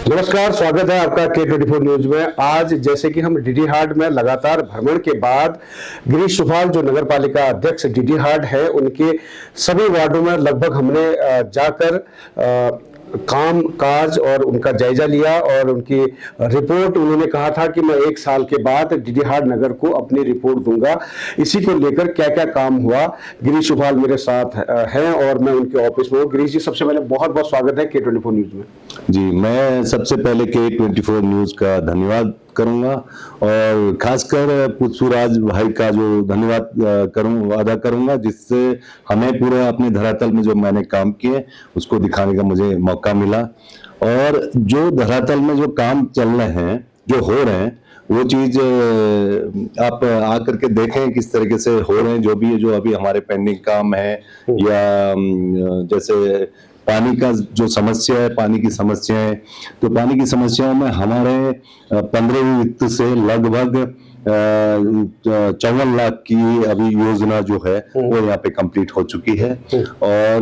नमस्कार, स्वागत है आपका K24 न्यूज में। आज जैसे कि हम डीडी हाट में लगातार भ्रमण के बाद गिरीश चुफाल जो नगर पालिका अध्यक्ष डीडी हाट है, उनके सभी वार्डों में लगभग हमने जाकर काम काज और उनका जायजा लिया और उनकी रिपोर्ट उन्होंने कहा था कि मैं 1 साल के बाद डीडी हाट नगर को अपनी रिपोर्ट दूंगा। इसी को लेकर क्या क्या काम हुआ, गिरीश चुफाल मेरे साथ हैं और मैं उनके ऑफिस में हूँ। गिरीश जी, सबसे पहले बहुत बहुत स्वागत है K24 न्यूज में। जी, मैं सबसे पहले K24 न्यूज का धन्यवाद करूंगा और खासकर पुष्पराज भाई का जो धन्यवाद अदा करूंगा, जिससे हमें पूरे अपने धरातल में जो मैंने काम किए उसको दिखाने का मुझे मौका मिला। और जो धरातल में जो काम चल रहे हैं, जो हो रहे हैं, वो चीज आप आकर के देखें किस तरीके से हो रहे हैं। जो भी है, जो अभी हमारे पेंडिंग काम है, या जैसे पानी का जो समस्या है, पानी की समस्या है, तो पानी की समस्याओं में हमारे 15वीं वित्त से लगभग 54 लाख की अभी योजना जो है वो यहाँ पे कंप्लीट हो चुकी है। और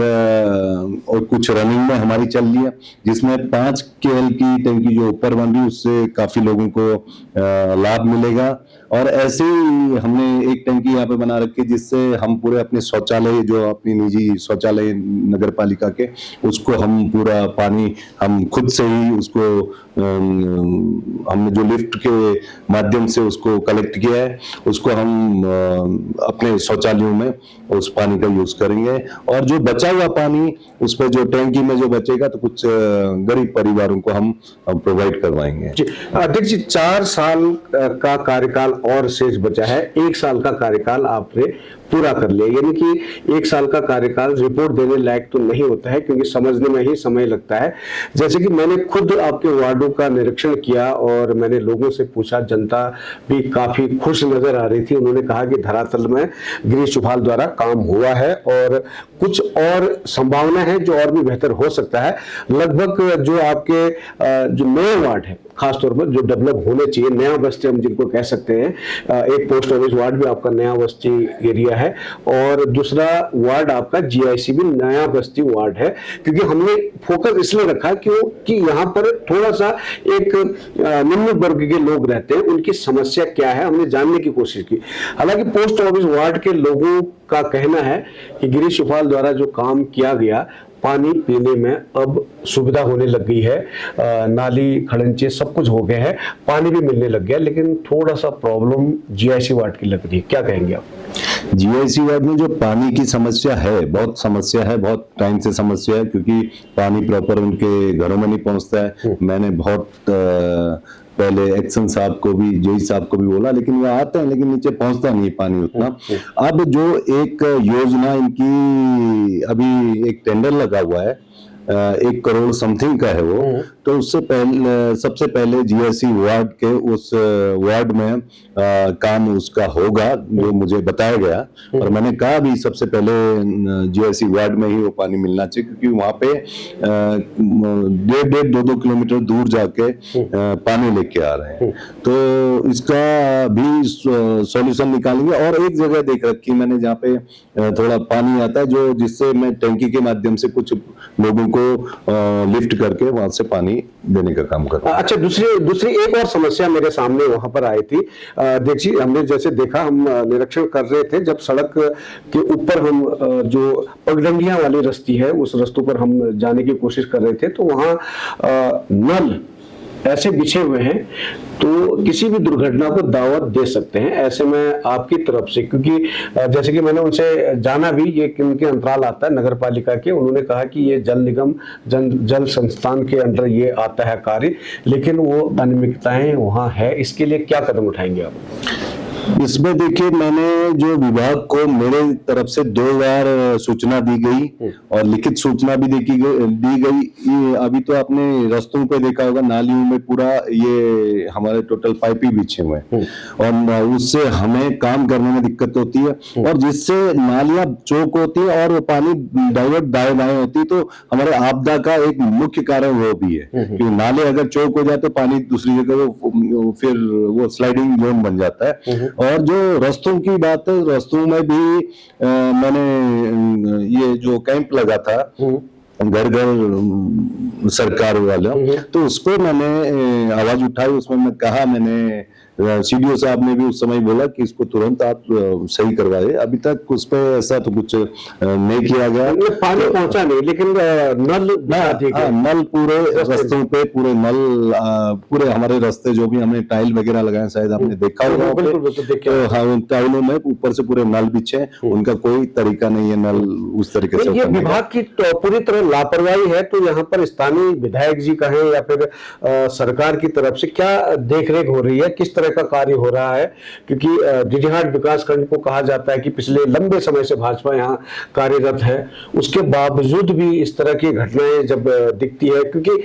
कुछ रनिंग में हमारी चल रही है, जिसमें 5 KL की टंकी जो ऊपर बन रही, उससे काफी लोगों को लाभ मिलेगा। और ऐसे ही हमने एक टंकी यहाँ पे बना रखी है, जिससे हम पूरे अपने शौचालय, जो अपनी निजी शौचालय नगर पालिका के, उसको हम पूरा पानी हम खुद से ही उसको हमने जो लिफ्ट के माध्यम से उसको कलेक्ट किया है, उसको हम अपने शौचालयों में उस पानी का यूज करेंगे। और जो बचा हुआ पानी उस पर जो टैंकी में जो बचेगा, तो कुछ गरीब परिवारों को हम प्रोवाइड करवाएंगे। अध्यक्ष जी, 4 साल का कार्यकाल और शेष बचा है। 1 साल का कार्यकाल आपने पूरा कर लिया, यानी कि 1 साल का कार्यकाल रिपोर्ट देने लायक तो नहीं होता है, क्योंकि समझने में ही समय लगता है। जैसे कि मैंने खुद आपके वार्डों का निरीक्षण किया और मैंने लोगों से पूछा, जनता भी काफी खुश नजर आ रही थी। उन्होंने कहा कि धरातल में गिरीश चुफाल द्वारा काम हुआ है और कुछ और संभावना है जो और भी बेहतर हो सकता है। लगभग जो आपके जो नए वार्ड है, खासतौर पर जो डेवलप होने चाहिए, नया बस्ती हम जिनको कह सकते हैं, एक पोस्ट ऑफिस वार्ड भी आपका नया बस्ती एरिया है और दूसरा वार्ड आपका GIC भी नया बस्ती वार्ड है। क्योंकि हमने फोकस इसलिए रखा क्योंकि यहाँ पर थोड़ा सा एक निम्न वर्ग के लोग रहते हैं, उनकी समस्या क्या है हमने जानने की कोशिश की। हालांकि पोस्ट ऑफिस वार्ड के लोगों का कहना है कि गिरीश चुफाल द्वारा जो काम किया गया, पानी पीने में अब सुविधा होने लग गई है, नाली खड़ंचे सब कुछ हो गए हैं, पानी भी मिलने लग गया, लेकिन थोड़ा सा प्रॉब्लम GIC वार्ड की लग रही है। क्या कहेंगे आप? GIC वार्ड में जो पानी की समस्या है, बहुत समस्या है, बहुत टाइम से समस्या है, क्योंकि पानी प्रॉपर उनके घरों में नहीं पहुंचता है। मैंने बहुत पहले एक्शन साहब को भी, जेई साहब को भी बोला, लेकिन वो आते हैं लेकिन नीचे पहुंचता नहीं पानी उतना। अब जो एक योजना इनकी अभी एक टेंडर लगा हुआ है, 1 करोड़ समथिंग का है वो, तो उससे पहले सबसे पहले GIC वार्ड के उस वार्ड में काम उसका होगा, जो मुझे बताया गया। और मैंने कहा भी सबसे पहले GIC वार्ड में ही वो पानी मिलना चाहिए, क्योंकि वहां पे 1.5 2 किलोमीटर दूर जाके पानी लेके आ रहे हैं। तो इसका भी सॉल्यूशन निकालेंगे। और एक जगह देख रखी मैंने जहाँ पे थोड़ा पानी आता है, जो जिससे मैं टैंकी के माध्यम से कुछ लोगों को लिफ्ट करके वहां से पानी देने का काम कर। अच्छा, दूसरी एक और समस्या मेरे सामने वहां पर आई थी। देखिए, हमने जैसे देखा, हम निरीक्षण कर रहे थे, जब सड़क के ऊपर हम जो पगडंडियां वाली रस्ती है, उस रस्तों पर हम जाने की कोशिश कर रहे थे, तो वहां नल ऐसे बिछे हुए हैं तो किसी भी दुर्घटना को दावत दे सकते हैं। ऐसे में आपकी तरफ से, क्योंकि जैसे कि मैंने उनसे जाना भी, ये किनके अंतराल आता है नगर पालिका के, उन्होंने कहा कि ये जल निगम जल संस्थान के अंदर ये आता है कार्य, लेकिन वो अनियमितताएं वहां है। इसके लिए क्या कदम उठाएंगे आप? इसमें देखिए, मैंने जो विभाग को मेरे तरफ से 2 बार सूचना दी गई और लिखित सूचना भी दी गई। अभी तो आपने रास्तों पे देखा होगा, नालियों में पूरा ये हमारे टोटल पाइप ही बिछे हुए हैं और उससे हमें काम करने में दिक्कत होती है। और जिससे नालियां चौक होती है और वो पानी डाइवर्ट दाएं बाएं होती है, तो हमारे आपदा का एक मुख्य कारण वो भी है कि नाले अगर चौक हो जाए तो पानी दूसरी जगह फिर वो स्लाइडिंग जोन बन जाता है। और जो रास्तों की बात है, रास्तों में भी मैंने ये जो कैंप लगा था घर घर सरकार वाला, तो उस पर मैंने आवाज उठाई। उसमें मैं कहा, मैंने सीडीओ साहब ने भी उस समय बोला कि इसको तुरंत आप सही करवाए। अभी तक उस पर ऐसा तो कुछ नहीं किया गया। पानी पहुंचा नहीं, लेकिन नल नल पूरे रास्तों पे, पूरे नल पूरे हमारे रास्ते जो भी हमने टाइल वगैरह लगाए, शायद आपने देखा होगा, तो हाँ, उन टाइलों में ऊपर से पूरे नल बिछे, उनका कोई तरीका नहीं है नल उस तरीके से। ये विभाग की पूरी तरह लापरवाही है। तो यहाँ पर स्थानीय विधायक जी कहें या फिर सरकार की तरफ से क्या देखरेख हो रही है, किस तरह का कार्य हो रहा है? क्योंकि डीडीहाट विकास खंड को कहा जाता है कि पिछले लंबे समय से भाजपा यहाँ कार्यरत है, उसके बावजूद भी इस तरह की घटनाएं जब दिखती है, क्योंकि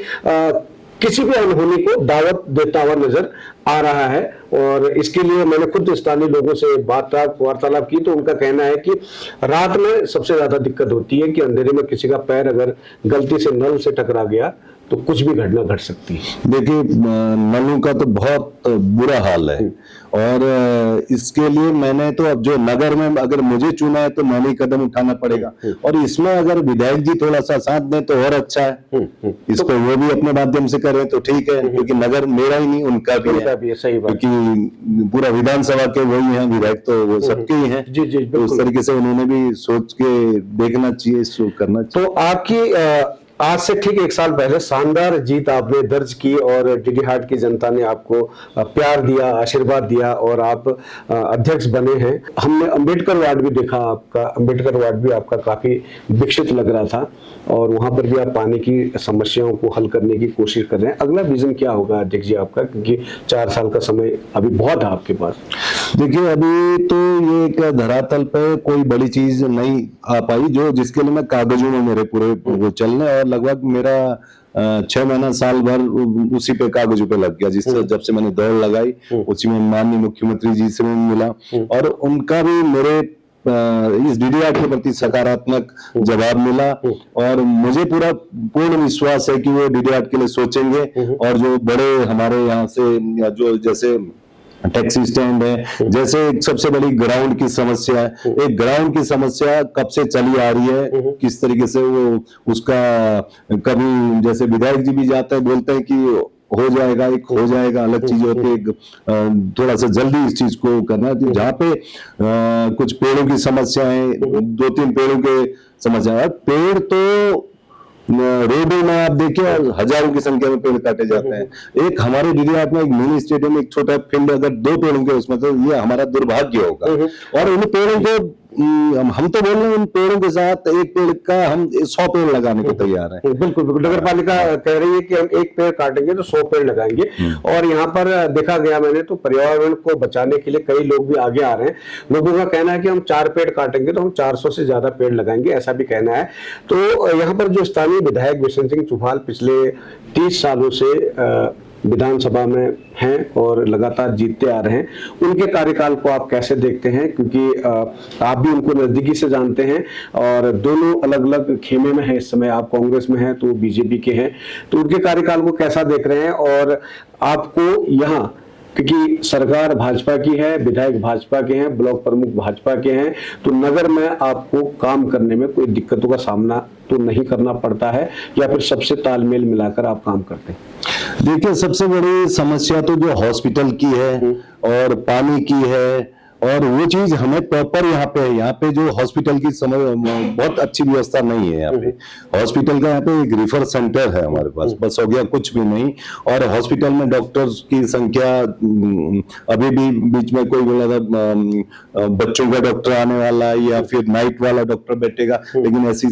किसी भी अनहोनी को दावत देता हुआ नजर आ रहा है। और इसके लिए मैंने खुद स्थानीय लोगों से वार्तालाप की, तो उनका कहना है कि रात में सबसे ज्यादा दिक्कत होती है कि अंधेरे में किसी का पैर अगर गलती से नल से टकरा गया तो कुछ भी घटना घट सकती है। देखिए, नलों का तो बहुत बुरा हाल है, और इसके लिए मैंने तो अब जो नगर में अगर मुझे चुना है तो मैंने ही कदम उठाना पड़ेगा, और इसमें अगर विधायक जी थोड़ा सा साथ दें तो और अच्छा है। इसको वो भी अपने माध्यम से करें तो ठीक है, क्योंकि नगर मेरा ही नहीं, उनका भी है। सही बात, क्योंकि पूरा विधानसभा के वही हैं विधायक, तो वो सबके ही हैं। जी जी, तो उस तरीके से उन्होंने भी सोच के देखना चाहिए, इसको करना चाहिए। तो आपकी आज से ठीक 1 साल पहले शानदार जीत आपने दर्ज की, और डीडीहाट की जनता ने आपको प्यार दिया, आशीर्वाद दिया, और आप अध्यक्ष बने हैं। हमने अंबेडकर वार्ड भी देखा, आपका अंबेडकर वार्ड भी आपका काफी विकसित लग रहा था, और वहां पर भी आप पानी की समस्याओं को हल करने की कोशिश कर रहे हैं। अगला विजन क्या होगा अध्यक्ष जी आपका, क्योंकि 4 साल का समय अभी बहुत है आपके पास? देखिए, अभी तो ये एक धरातल पे कोई बड़ी चीज नहीं आ पाई, जो जिसके लिए मैं कागजों में मेरे पूरे वो चलने, और लगभग मेरा 6 महीना साल भर उसी पे कागजों पे लग गया। जिससे जब से मैंने दौड़ लगाई, उसी में माननीय मुख्यमंत्री जी से मिला, और उनका भी मेरे इस डीडीहाट के प्रति सकारात्मक जवाब मिला, और मुझे पूरा पूर्ण विश्वास है कि वो डीडीहाट के लिए सोचेंगे। और जो बड़े हमारे यहाँ से जो जैसे टैक्सी स्टैंड है, जैसे एक सबसे बड़ी ग्राउंड की समस्या है, एक ग्राउंड की समस्या कब से चली आ रही है, किस तरीके से वो उसका कभी जैसे विधायक जी भी जाते हैं, बोलते हैं कि हो जाएगा, एक हो जाएगा, अलग चीज होती है, थोड़ा सा जल्दी इस चीज को करना है। जहाँ पे कुछ पेड़ों की समस्या है, 2-3 पेड़ों के समस्या है, पेड़ तो रोडों में आप देखिए हजारों की संख्या में पेड़ काटे जाते हैं। एक हमारे डीडीहाट में एक मिनी स्टेडियम, एक छोटा फील्ड, अगर 2 पेड़ों के उसमें, तो ये हमारा दुर्भाग्य होगा। और उन पेड़ों को हम तो बोल रहे हैं, उन पेड़ों के साथ एक पेड़ का हम 100 पेड़ लगाने को तैयार हैं। बिल्कुल बिल्कुल, नगर पालिका कह रही है कि हम 1 पेड़ काटेंगे तो 100 पेड़ लगाएंगे। और यहाँ पर देखा गया मैंने, तो पर्यावरण को बचाने के लिए कई लोग भी आगे आ रहे हैं। लोगों का कहना है कि हम 4 पेड़ काटेंगे तो हम 400 से ज्यादा पेड़ लगाएंगे, ऐसा भी कहना है। तो यहाँ पर जो स्थानीय विधायक बिशन सिंह चुफाल पिछले 30 सालों से विधानसभा में हैं और लगातार जीतते आ रहे हैं, उनके कार्यकाल को आप कैसे देखते हैं? क्योंकि आप भी उनको नजदीकी से जानते हैं, और दोनों अलग अलग खेमे में हैं इस समय। आप कांग्रेस में हैं तो बीजेपी के हैं, तो उनके कार्यकाल को कैसा देख रहे हैं? और आपको यहाँ, क्योंकि सरकार भाजपा की है, विधायक भाजपा के हैं, ब्लॉक प्रमुख भाजपा के हैं, तो नगर में आपको काम करने में कोई दिक्कतों का सामना तो नहीं करना पड़ता है, या फिर सबसे तालमेल मिलाकर आप काम करते हैं? देखिए, सबसे बड़ी समस्या तो जो हॉस्पिटल की है और पानी की है, और वो चीज हमें प्रॉपर यहाँ पे जो हॉस्पिटल की बहुत अच्छी व्यवस्था नहीं है। यहाँ पे हॉस्पिटल का यहाँ पे एक रिफर सेंटर है हमारे पास, बस हो गया, कुछ भी नहीं। और हॉस्पिटल में डॉक्टर्स की संख्या, अभी भी बीच में कोई बोला था बच्चों का डॉक्टर आने वाला है या फिर नाइट वाला डॉक्टर बैठेगा, लेकिन ऐसी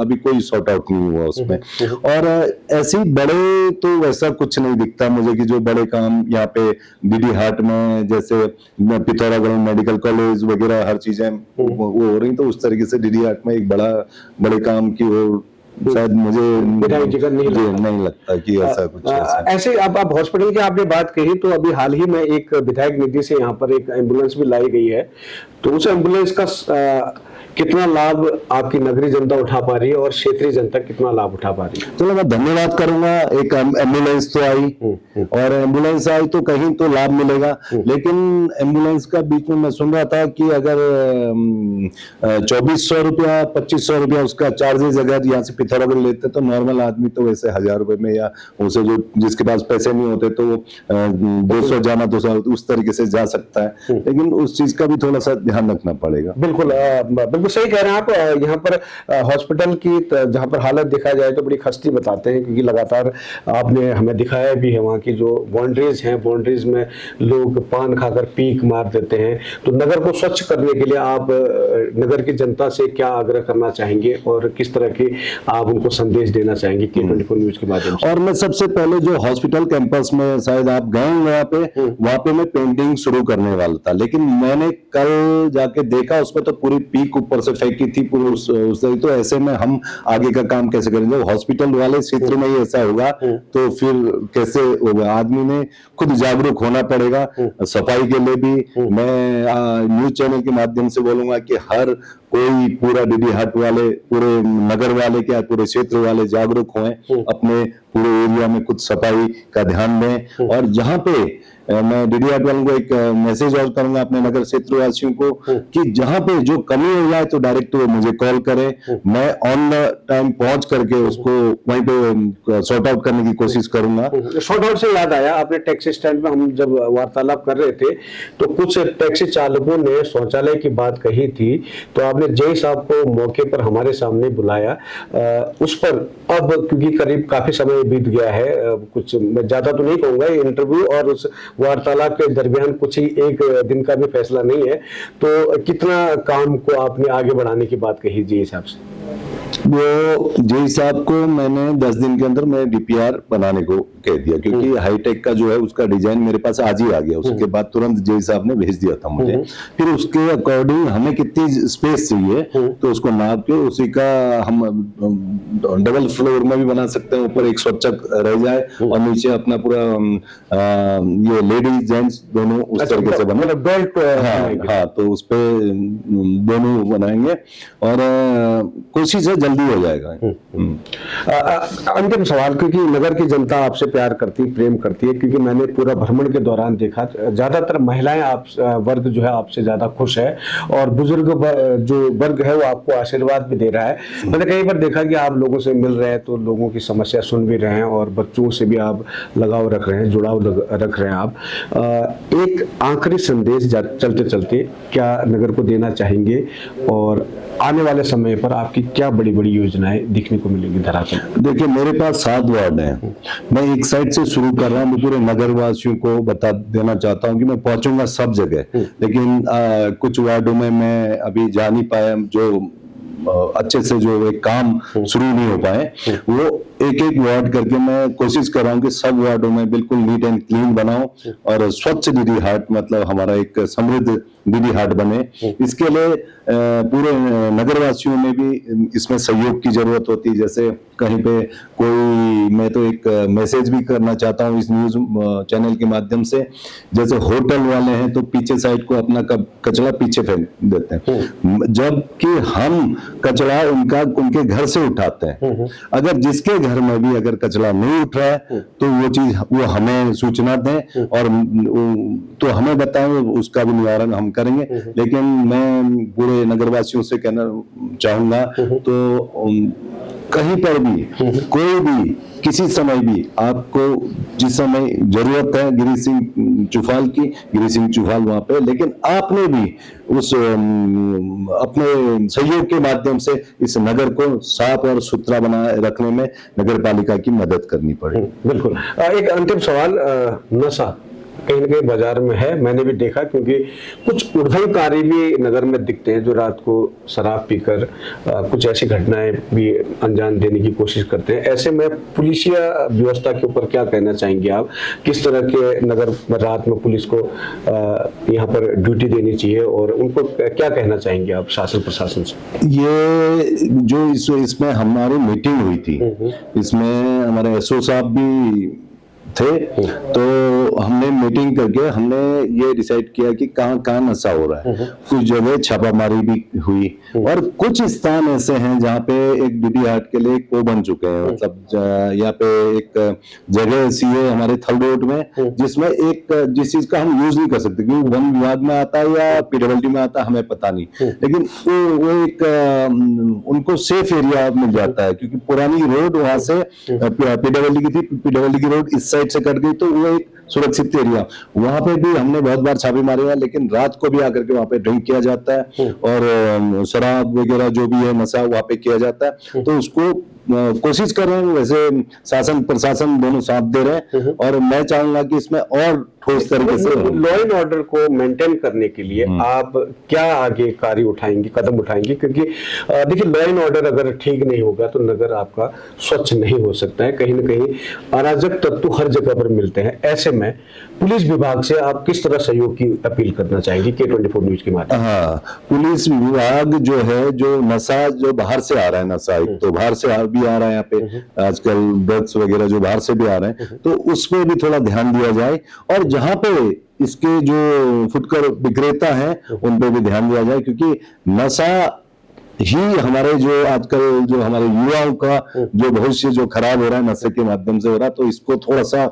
अभी कोई सॉर्ट आउट नहीं हुआ उसमें। और ऐसी बड़े तो वैसा कुछ नहीं दिखता मुझे कि जो बड़े काम यहाँ पे डीडीहाट में, जैसे पिथौरागढ़ मेडिकल कॉलेज वगैरह हर चीजें वो हो रही, तो उस तरीके से डीडीहाट में एक बड़े काम की वो शायद मुझे नहीं लगता कि ऐसा कुछ ऐसे। अब आप हॉस्पिटल की आपने बात कही, तो अभी हाल ही में एक विधायक निधि से यहाँ पर एक एम्बुलेंस भी लाई गई है, तो उस एम्बुलेंस का कितना लाभ आपकी नगरीय जनता उठा पा रही है और क्षेत्रीय जनता कितना लाभ उठा पा रही है? चलो मैं धन्यवाद करूंगा। एक एम्बुलेंस तो आई, और एम्बुलेंस आई तो कहीं तो लाभ मिलेगा, लेकिन एम्बुलेंस का बीच में मैं सुन रहा था कि अगर 2400 रुपया 2500 रुपया उसका चार्जेस अगर यहाँ से पिथौरागढ़ लेते तो नॉर्मल आदमी तो वैसे 1000 रुपए में, या उसे जो जिसके पास पैसे नहीं होते तो वो 200 जाना 200 उस तरीके से जा सकता है, लेकिन उस चीज का भी थोड़ा सा ध्यान रखना पड़ेगा। बिल्कुल बिल्कुल सही कह रहे हैं आप। यहाँ पर हॉस्पिटल की जहाँ पर हालत देखा जाए तो बड़ी खस्ती बताते हैं, क्योंकि लगातार आपने हमें दिखाया भी है वहाँ की जो बाउंड्रीज हैं, बाउंड्रीज में लोग पान खाकर पीक मार देते हैं। तो नगर को स्वच्छ करने के लिए आप नगर की जनता से क्या आग्रह करना चाहेंगे और किस तरह की आप उनको संदेश देना चाहेंगे K24 न्यूज के माध्यम से? और मैं सबसे पहले जो हॉस्पिटल कैंपस में शायद आप गए वहाँ पे मैं पेंटिंग शुरू करने वाला था, लेकिन मैंने कल जाके देखा उसमें तो पूरी पीक ऊपर से फेंकी थी पूरी उस तो ऐसे में हम आगे का काम कैसे करेंगे? हॉस्पिटल वाले क्षेत्र में ही ऐसा होगा तो फिर कैसे होगा? आदमी ने खुद जागरूक होना पड़ेगा। सफाई के लिए भी मैं न्यूज चैनल के माध्यम से बोलूंगा कि हर कोई, पूरा डीडी हाट वाले, पूरे नगर वाले, क्या पूरे क्षेत्र वाले जागरूक हों, अपने पूरे एरिया में कुछ सफाई का ध्यान दें। और जहां पे मैं डीडी हाट वालों को एक मैसेज और करूंगा अपने नगर क्षेत्र वासियों को कि जहां पे जो कमी हो जाए तो डायरेक्ट वो मुझे कॉल करें, मैं ऑन द टाइम पहुंच करके उसको वहीं पे सॉर्ट आउट करने की कोशिश करूंगा। सॉर्ट आउट से याद आया, आपने टैक्सी स्टैंड में हम जब वार्तालाप कर रहे थे तो कुछ टैक्सी चालकों ने शौचालय की बात कही थी, तो आपने जय साहब को मौके पर हमारे सामने बुलाया। उस पर अब क्योंकि करीब काफी समय बीत गया है, कुछ मैं ज्यादा तो नहीं कहूंगा, इंटरव्यू और उस वार्तालाप के दरमियान कुछ ही एक दिन का भी फैसला नहीं है, तो कितना काम को आपने आगे बढ़ाने की बात कही जी साहब से? वो जय साहब को मैंने 10 दिन के अंदर मैं डीपीआर बनाने को कह दिया, क्योंकि हाईटेक का जो है उसका डिजाइन मेरे पास आज ही आ गया। उसके बाद तुरंत जय साहब ने भेज दिया था मुझे। फिर उसके अकॉर्डिंग हमें कितनी स्पेस चाहिए तो उसको नाप के उसी का हम डबल फ्लोर में भी बना सकते हैं, ऊपर एक स्वच्छक रह जाए और नीचे अपना पूरा ये लेडीज जेंट्स दोनों उस तरीके से बने, बेल्ट। हाँ, तो उस पे दोनों बनाएंगे और कोशिश है जल्दी हो जाएगा। अंतिम सवाल, क्योंकि नगर की जनता आपसे प्यार करती, प्रेम करती है, क्योंकि मैंने पूरा भ्रमण के दौरान देखा ज्यादातर महिलाएं आप वर्ग जो है आपसे ज्यादा खुश है, और बुजुर्ग जो वर्ग है वो आपको आशीर्वाद भी दे रहा है। मैंने कई बार देखा कि आप लोगों से मिल रहे हैं तो लोगों की समस्या सुन भी रहे हैं और बच्चों से भी आप लगाव रख रहे हैं, जुड़ाव रख रहे हैं आप। एक आखिरी संदेश चलते चलते क्या नगर को देना चाहेंगे और आने वाले समय पर आपकी क्या बड़ी बड़ी योजनाएं दिखने को मिलेंगी धरातल? देखिए, मेरे पास 7 वार्ड हैं। मैं एक साइड से शुरू कर रहा हूँ, मैं पूरे नगर वासियों को बता देना चाहता हूँ कि मैं पहुंचूंगा सब जगह, लेकिन कुछ वार्डों में मैं अभी जा नहीं पाया, जो अच्छे से जो एक काम शुरू नहीं हो पाए, वो एक एक वार्ड करके मैं कोशिश कर रहा हूँ कि सब वार्डों में बिल्कुल नीट एंड क्लीन बनाऊं और स्वच्छ डीडी हाट, मतलब हमारा एक समृद्ध डीडी हाट बने। इसके लिए पूरे नगरवासियों में भी इसमें सहयोग की जरूरत होती है। जैसे कहीं पे कोई, मैं तो एक मैसेज भी करना चाहता हूँ इस न्यूज चैनल के माध्यम से, जैसे होटल वाले हैं तो पीछे साइड को अपना कचरा पीछे फेंक देते हैं, जबकि हम कचरा उनके घर से उठाते हैं। अगर जिसके घर में भी अगर कचरा नहीं उठ रहा है तो वो चीज वो हमें सूचना दें और तो हमें बताएं, उसका भी निवारण हम करेंगे। लेकिन मैं पूरे नगरवासियों से कहना चाहूंगा, तो कहीं पर भी कोई भी किसी समय भी आपको जिस समय जरूरत है गिरी सिंह चुफाल वहां पे, लेकिन आपने भी उस अपने सहयोग के माध्यम से इस नगर को साफ और सुथरा बनाए रखने में नगर पालिका की मदद करनी पड़ेगी। बिल्कुल। एक अंतिम सवाल, नशा कहीं न कहीं बाजार में है, मैंने भी देखा, क्योंकि कुछ उद्भवकारी भी नगर में दिखते हैं जो रात को शराब पीकर कुछ ऐसी घटनाएं भी अंजाम देने की कोशिश करते हैं। ऐसे में पुलिसिया व्यवस्था के ऊपर क्या कहना चाहेंगे आप? किस तरह के नगर में रात में पुलिस को यहाँ पर ड्यूटी देनी चाहिए और उनको क्या कहना चाहेंगे आप शासन प्रशासन से? ये जो इसमें हमारी मीटिंग हुई थी, इसमें हमारे एसओ साहब भी थे, तो हमने मीटिंग करके हमने ये डिसाइड किया कि कहाँ कहाँ नशा हो रहा है। कुछ जगह छापामारी भी हुई और कुछ स्थान ऐसे हैं जहाँ पे एक डीडी हाट के लिए वो बन चुके हैं। मतलब यहाँ पे एक जगह ऐसी है हमारे थल रोड में जिसमें एक जिस चीज का हम यूज नहीं कर सकते क्योंकि वन विभाग में आता है या पीडब्ल्यूडी में आता है हमें पता नहीं, लेकिन वो एक उनको सेफ एरिया मिल जाता है क्योंकि पुरानी रोड वहां से पीडब्ल्यूडी की थी, पीडब्ल्यूडी की रोड इस साइड से कट गई तो वो एक सुरक्षित एरिया। वहां पे भी हमने बहुत बार छापे मारे हैं, लेकिन रात को भी आकर के वहां पे ड्रिंक किया जाता है और शराब वगैरह जो भी है नशा वहां पे किया जाता है। तो उसको कोशिश कर रहे हैं, वैसे शासन प्रशासन दोनों साथ दे रहे हैं और मैं चाहूंगा कि इसमें और ठोस तरीके से लॉ एंड ऑर्डर को मेंटेन करने के लिए आप क्या आगे कार्य उठाएंगे, कदम उठाएंगे? क्योंकि देखिए लॉ एंड ऑर्डर अगर ठीक नहीं होगा तो नगर आपका स्वच्छ नहीं हो सकता है। कहीं ना कहीं अराजक तत्व हर जगह पर मिलते हैं। ऐसे में पुलिस विभाग से आप किस तरह सहयोग की अपील करना चाहेंगे K24 न्यूज के माध्यम? हाँ, पुलिस विभाग जो है, जो नशा जो बाहर से आ रहा है, नशा एक तो बाहर से भी आ रहा है, यहाँ पे आजकल ड्रग्स वगैरह जो बाहर से भी आ रहे हैं, तो उस पर भी थोड़ा ध्यान दिया जाए और जहां पे इसके जो फुटकर विक्रेता हैं उन पे भी ध्यान दिया जाए क्योंकि नशा ही हमारे जो आजकल जो हमारे युवाओं का जो भविष्य जो खराब हो रहा है नशे के माध्यम से हो रहा है, तो इसको थोड़ा सा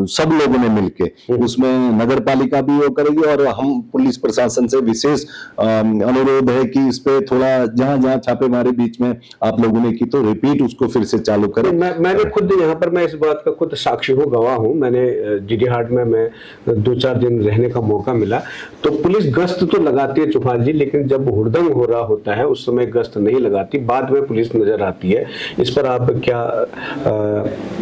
सब लोगों ने मिलके उसमें नगर पालिका भी वो करेगी और हम पुलिस प्रशासन से विशेष अनुरोध है कि इस पे थोड़ा जहां जहां छापेमारी बीच में आप लोगों ने की तो रिपीट उसको फिर से चालू करें। मैंने खुद यहाँ पर मैं इस बात का खुद साक्षी हूँ, गवाह हूँ। मैंने डीडी हाट में मैं 2-4 दिन रहने का मौका मिला तो पुलिस गश्त तो लगाती है चौहान जी, लेकिन जब हुड़दंग हो रहा होता है उस समय गश्त नहीं लगाती, बाद में पुलिस नजर आती है। इस पर आप क्या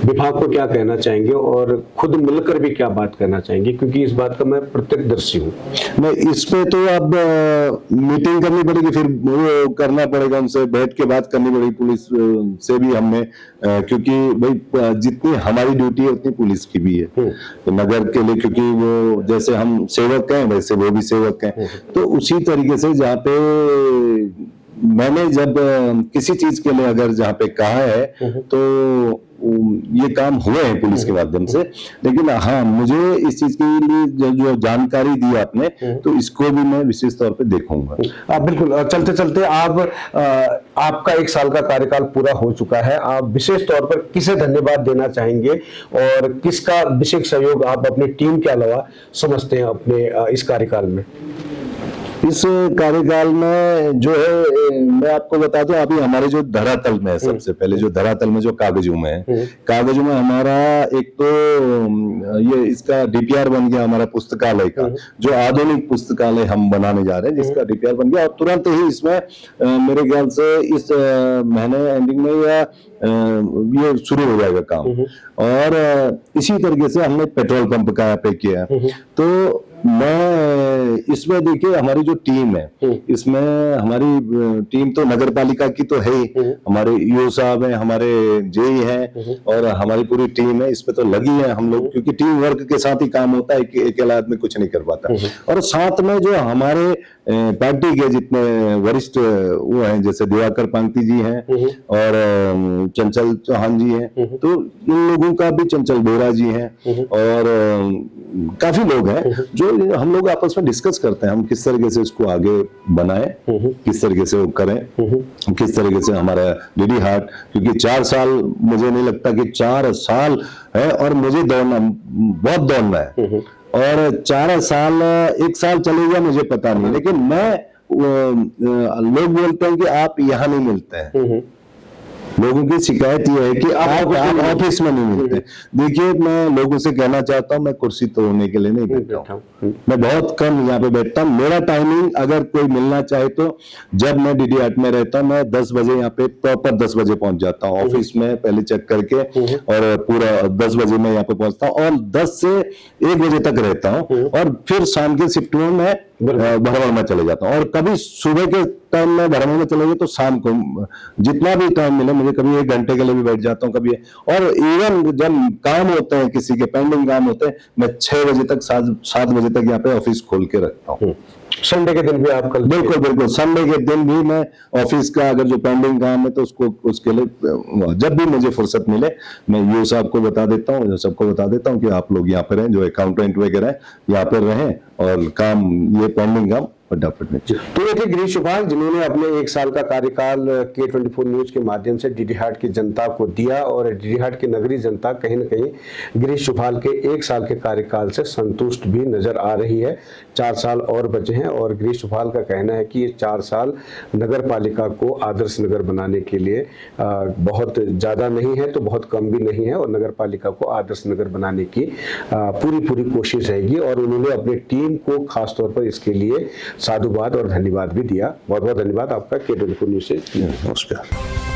विभाग को क्या कहना चाहेंगे और खुद मिलकर भी क्या बात करना चाहेंगे? क्योंकि इस बात का मैं प्रत्यक्षदर्शी हूँ। मैं इस पे तो अब मीटिंग करनी पड़ेगी, फिर वो करना पड़ेगा, उनसे बैठ के बात करनी पड़ेगी पुलिस से भी हमने, क्योंकि भाई जितनी हमारी ड्यूटी है उतनी पुलिस की भी है नगर के लिए, क्योंकि वो जैसे हम सेवक हैं वैसे वो भी सेवक हैं। तो उसी तरीके से जहाँ पे मैंने जब किसी चीज के लिए अगर जहाँ पे कहा है तो ये काम हुए हैं पुलिस के माध्यम से, लेकिन हाँ मुझे इस चीज के लिए जो जानकारी दी आपने तो इसको भी मैं विशेष तौर पे देखूंगा। बिल्कुल। चलते चलते आपका 1 साल का कार्यकाल पूरा हो चुका है, आप विशेष तौर पर किसे धन्यवाद देना चाहेंगे और किसका विशेष सहयोग आप अपनी टीम के अलावा समझते हैं अपने इस कार्यकाल में? इस कार्यकाल में जो है मैं आपको बता दूं, अभी हमारे जो धरातल में है, सबसे पहले जो धरातल में जो कागजों में है, कागजों में हमारा एक तो ये इसका डीपीआर बन गया हमारा पुस्तकालय का, जो आधुनिक पुस्तकालय हम बनाने जा रहे हैं जिसका डीपीआर बन गया और तुरंत ही इसमें मेरे ख्याल से इस महीने एंडिंग में या ये शुरू हो जाएगा काम। और इसी तरीके से हमने पेट्रोल पंप का यहाँ पे किया। तो मैं इसमें देखिए हमारी जो टीम है, इसमें हमारी टीम तो नगर पालिका की तो है ही, हमारे ईओ साहब हैं, हमारे जेई हैं और हमारी पूरी टीम है, इस पे तो लगी है हम लोग, क्योंकि टीम वर्क के साथ ही काम होता है, अकेला आदमी कुछ नहीं कर पाता। और साथ में जो हमारे पार्टी के जितने वरिष्ठ वो हैं, जैसे दिवाकर पांगती जी हैं और चंचल चौहान जी हैं, तो इन लोगों का भी, चंचल बोरा जी हैं और काफी लोग हैं जो हम लोग आपस में डिस्कस करते हैं हम किस तरीके से इसको आगे बनाएं, किस तरीके से वो करें, किस तरीके से हमारा डीडी हाट, क्योंकि 4 साल मुझे नहीं लगता कि 4 साल है और मुझे दौड़ना बहुत दौड़ना है और 4 साल 1 साल चलेगा मुझे पता नहीं, लेकिन मैं लोग बोलते हैं कि आप यहाँ नहीं मिलते हैं, लोगों की शिकायत ये है कि आप ऑफिस में नहीं मिलते। देखिए मैं लोगों से कहना चाहता हूँ, मैं कुर्सी तोड़ने के लिए नहीं बैठता हूँ, मैं बहुत कम यहाँ पे बैठता हूँ। मेरा टाइमिंग अगर कोई मिलना चाहे तो जब मैं डीडी हाट में रहता हूँ मैं 10 बजे यहाँ पे प्रॉपर 10 बजे पहुंच जाता हूँ ऑफिस में, पहले चेक करके और पूरा 10 बजे मैं यहाँ पे पहुंचता हूँ और 10 से 1 बजे तक रहता हूँ और फिर शाम के शिफ्ट में मैं भरवाड़ में चले जाता हूँ। और कभी सुबह के टाइम में भरवाड़ में चले गए तो शाम को जितना भी टाइम मिले मुझे, कभी 1 घंटे के लिए भी बैठ जाता हूँ कभी। और इवन जब काम होते हैं, किसी के पेंडिंग काम होते हैं, मैं 6 बजे तक 7 बजे तक यहाँ पे ऑफिस खोल के रखता हूँ। संडे के दिन भी आप कल बिल्कुल बिल्कुल, संडे के दिन भी मैं ऑफिस का अगर जो पेंडिंग काम है तो उसको उसके लिए जब भी मुझे फुर्सत मिले मैं यूओ साहब को बता देता हूँ, सबको बता देता हूँ कि आप लोग यहाँ पे रहें, जो अकाउंटेंट वगैरह है यहाँ पर रहें और काम ये पेंडिंग काम फटाफट में। तो ये थे गिरीश चौपाल, जिन्होंने अपने 1 साल का कार्यकाल K24 न्यूज के माध्यम से डीडी हाट की जनता को दिया और डीडी हाट की नगरी जनता कहीं न कहीं गिरीश चौपाल के 1 साल के कार्यकाल से संतुष्ट भी नजर आ रही है। 4 साल और बचे हैं और गिरीश चौपाल का कहना है कि ये 4 साल नगर पालिका को आदर्श नगर बनाने के लिए बहुत ज्यादा नहीं है तो बहुत कम भी नहीं है और नगर पालिका को आदर्श नगर बनाने की पूरी कोशिश रहेगी और उन्होंने अपनी टीम को खासतौर पर इसके लिए साधुवाद और धन्यवाद भी दिया। बहुत बहुत धन्यवाद आपका K24 न्यूज से। नमस्कार।